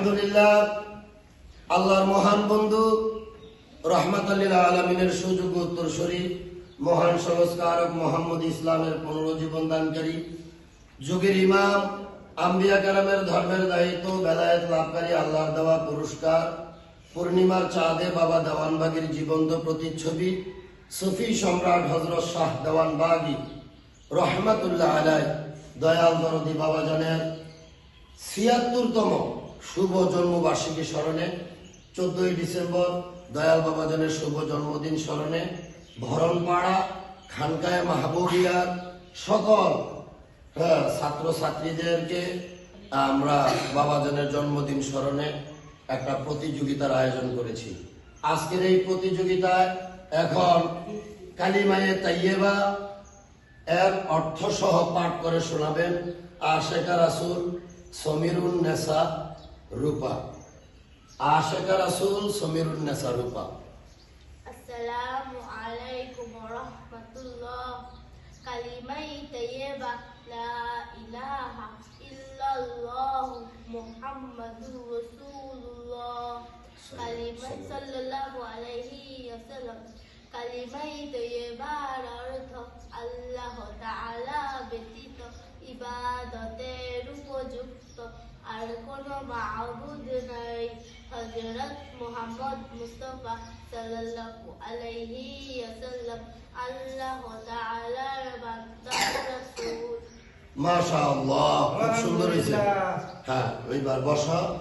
আলহামদুলিল্লাহ, আল্লাহর মহান বন্ধু রহমাতুল লিল আলামিনের সুযোগ্য উত্তরসূরি মহান সংস্কারক মুহাম্মদ ইসলামের পুনরুজ্জীবন দানকারী যুগের ইমাম আম্বিয়া কেরামের ধর্মের দায়িত্ব বেলায়েত লাভকারী আল্লাহর দেওয়া পুরস্কার পূর্ণিমার চাঁদে বাবা দেওয়ানবাগীর জীবন্ত প্রতিচ্ছবি সুফি সম্রাট হযরত শাহ দেওয়ানবাগী রহমাতুল্লাহ আলাইহি দয়াল দরদি বাবাজানের ৭৬তম শুভ জন্মবার্ষিকী স্মরণে ১৪ই ডিসেম্বর দয়াল বাবাজানের শুভ জন্মদিন স্মরণে ভরণপাড়া খানকায়ে মাহবুবিয়ার সকল ছাত্রছাত্রীদেরকে আমরা বাবাজানের জন্মদিন স্মরণে একটা প্রতিযোগিতার আয়োজন করেছি। আজকের এই প্রতিযোগিতায় এখন কালিমায়ে তাইয়্যিবা এর অর্থ সহ পাঠ করে শোনাবেন আশেকা রাসূল সমীরুন নেসা রূপা। আশেকা রাসূল সমীরুন নেসা রূপা। আসসালামু আলাইকুম ওয়া রাহমাতুল্লাহ। কালিমায়ে তাইয়্যিবা লা ইলাহা ইল্লাল্লাহ মুহাম্মাদুর রাসূলুল্লাহ কালিমা সাল্লাল্লাহু আলাইহি ওয়াসাল্লাম। কালিমায়ে তাইয়্যিবার অর্থ আল্লাহ তাআলা ব্যতীত ইবাদতের উপযুক্ত আর কোনো মাবুদ নাই। হযরত মুহাম্মদ মুস্তাফা সাল্লাল্লাহু আলাইহি ওয়াসাল্লাম আল্লাহ তাআলার বান্দা রাসূল। মাশাআল্লাহ, খুব সুন্দর হয়েছে। হ্যাঁ, ওইবার বসা।